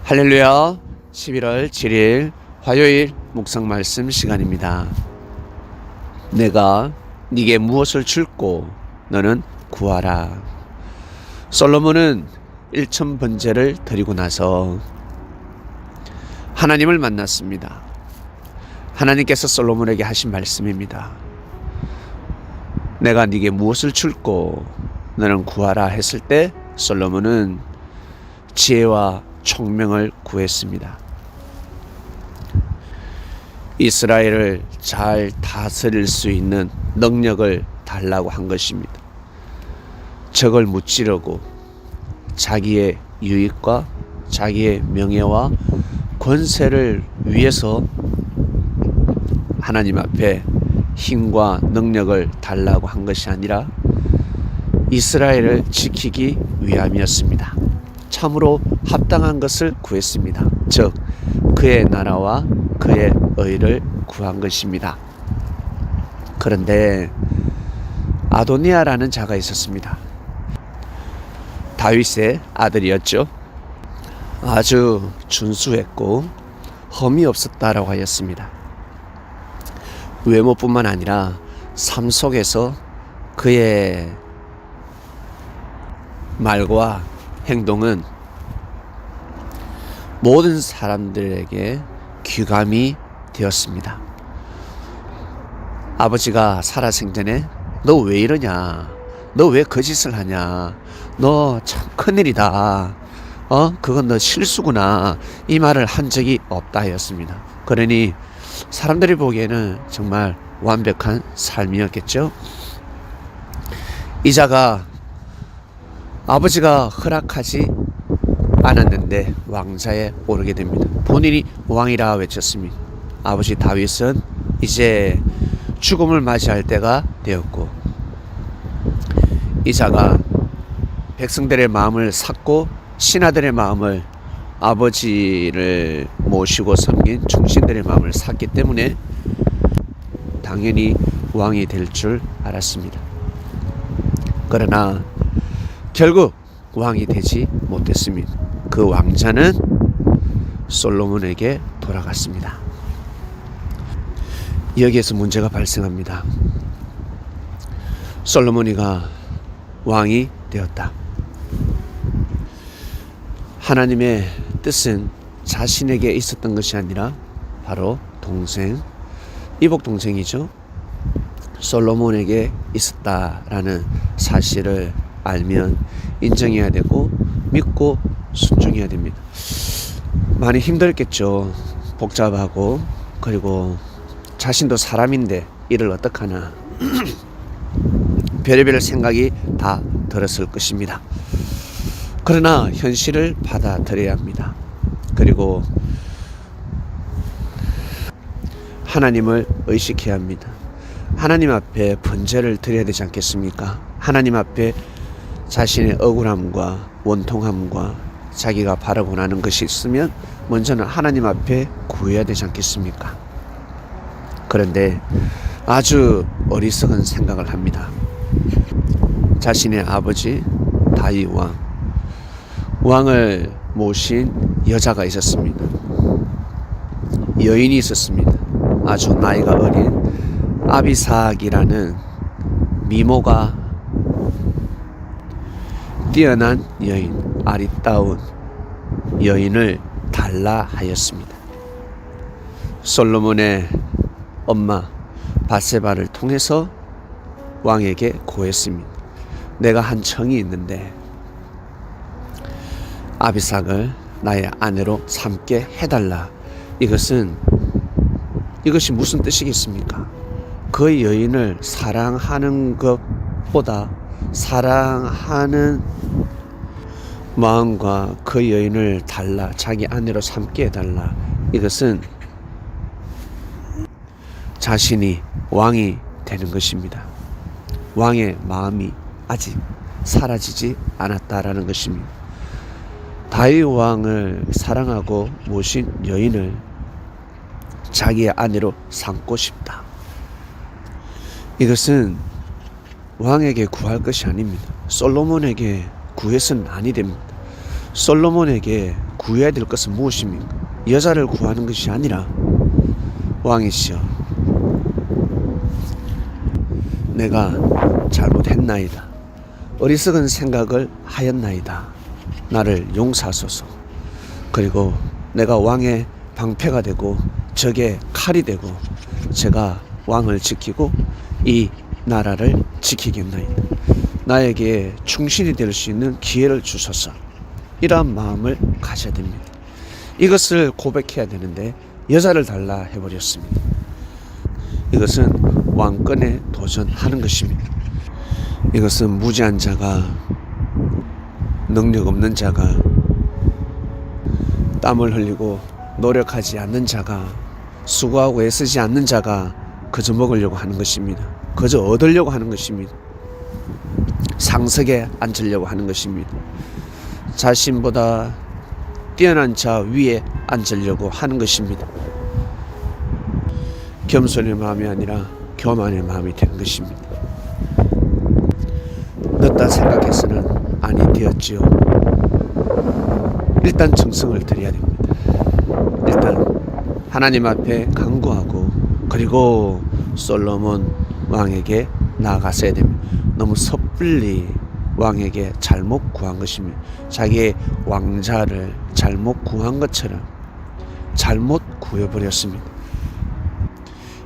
할렐루야. 11월 7일 화요일 묵상 말씀 시간입니다. 내가 네게 무엇을 줄고 너는 구하라. 솔로몬은 일천 번제를 드리고 나서 하나님을 만났습니다. 하나님께서 솔로몬에게 하신 말씀입니다. 내가 네게 무엇을 줄고 너는 구하라 했을 때 솔로몬은 지혜와 총명을 구했습니다. 이스라엘을 잘 다스릴 수 있는 능력을 달라고 한 것입니다. 적을 무찌르고 자기의 유익과 자기의 명예와 권세를 위해서 하나님 앞에 힘과 능력을 달라고 한 것이 아니라 이스라엘을 지키기 위함이었습니다. 참으로 합당한 것을 구했습니다. 즉 그의 나라와 그의 의를 구한 것입니다. 그런데 아도니아라는 자가 있었습니다. 다윗의 아들이었죠. 아주 준수했고 험이 없었다라고 하였습니다. 외모뿐만 아니라 삶 속에서 그의 말과 행동은 모든 사람들에게 귀감이 되었습니다. 아버지가 살아생전에 너 왜 이러냐, 너 왜 거짓을 하냐, 너 참 큰일이다, 그건 너 실수구나, 이 말을 한 적이 없다 하였습니다. 그러니 사람들이 보기에는 정말 완벽한 삶이었겠죠. 이 자가 아버지가 허락하지 않았는데 왕좌에 오르게 됩니다. 본인이 왕이라 외쳤습니다. 아버지 다윗은 이제 죽음을 맞이할 때가 되었고, 이 자가 백성들의 마음을 샀고 신하들의 마음을, 아버지를 모시고 섬긴 충신들의 마음을 샀기 때문에 당연히 왕이 될 줄 알았습니다. 그러나 결국 왕이 되지 못했습니다. 그 왕자는 솔로몬에게 돌아갔습니다. 여기에서 문제가 발생합니다. 솔로몬이가 왕이 되었다. 하나님의 뜻은 자신에게 있었던 것이 아니라 바로 동생, 이복 동생이죠, 솔로몬에게 있었다라는 사실을 알면 인정해야 되고 믿고 순종해야 됩니다. 많이 힘들겠죠. 복잡하고, 그리고 자신도 사람인데 이를 어떡하나 별의별 생각이 다 들었을 것입니다. 그러나 현실을 받아들여야 합니다. 그리고 하나님을 의식해야 합니다. 하나님 앞에 번제를 드려야 되지 않겠습니까? 하나님 앞에 자신의 억울함과 원통함과 자기가 바라고 나는 것이 있으면 먼저는 하나님 앞에 구해야 되지 않겠습니까? 그런데 아주 어리석은 생각을 합니다. 자신의 아버지 다윗 왕을 모신 여자가 있었습니다. 여인이 있었습니다. 아주 나이가 어린 아비삭이라는 미모가 뛰어난 여인, 아리따운 여인을 달라 하였습니다. 솔로몬의 엄마 밧세바를 통해서 왕에게 구했습니다. 내가 한 청이 있는데 아비삭을 나의 아내로 삼게 해달라. 이것이 무슨 뜻이겠습니까? 그 여인을 사랑하는 것보다 사랑하는 마음과 그 여인을 달라, 자기 아내로 삼게 해달라. 이것은 자신이 왕이 되는 것입니다. 왕의 마음이 아직 사라지지 않았다라는 것입니다. 다윗 왕을 사랑하고 모신 여인을 자기의 아내로 삼고 싶다. 이것은 왕에게 구할 것이 아닙니다. 솔로몬에게 구해서는 아니 됩니다. 솔로몬에게 구해야 될 것은 무엇입니까? 여자를 구하는 것이 아니라 왕이시여, 내가 잘못했나이다. 어리석은 생각을 하였나이다. 나를 용서하소서. 그리고 내가 왕의 방패가 되고 적의 칼이 되고 제가 왕을 지키고 이 나라를 지키겠나이다. 나에게 충신이 될 수 있는 기회를 주소서. 이러한 마음을 가져야 됩니다. 이것을 고백해야 되는데 여자를 달라 해버렸습니다. 이것은 왕권에 도전하는 것입니다. 이것은 무지한 자가, 능력 없는 자가, 땀을 흘리고 노력하지 않는 자가, 수고하고 애쓰지 않는 자가 그저 먹으려고 하는 것입니다. 그저 얻으려고 하는 것입니다. 상석에 앉으려고 하는 것입니다. 자신보다 뛰어난 자 위에 앉으려고 하는 것입니다. 겸손의 마음이 아니라 교만의 마음이 된 것입니다. 늦다 생각해서는 아니 되었지요. 일단 정성을 들여야 됩니다. 일단 하나님 앞에 간구하고 그리고 솔로몬 왕에게 나아갔어야 됩니다. 너무 섣불리 왕에게 잘못 구한 것입니다. 자기의 왕자를 잘못 구한 것처럼 잘못 구해버렸습니다.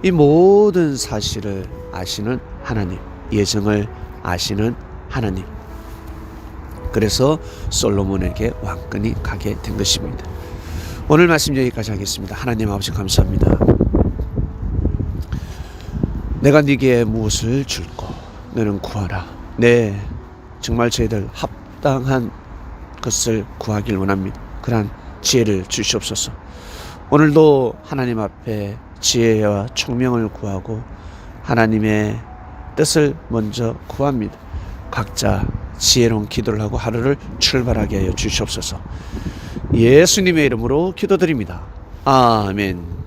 이 모든 사실을 아시는 하나님, 예정을 아시는 하나님. 그래서 솔로몬에게 왕권이 가게 된 것입니다. 오늘 말씀 여기까지 하겠습니다. 하나님 아버지 감사합니다. 내가 네게 무엇을 줄고 너는 구하라. 네, 정말 저희들 합당한 것을 구하길 원합니다. 그러한 지혜를 주시옵소서. 오늘도 하나님 앞에 지혜와 총명을 구하고 하나님의 뜻을 먼저 구합니다. 각자 지혜로운 기도를 하고 하루를 출발하게 하여 주시옵소서. 예수님의 이름으로 기도드립니다. 아멘.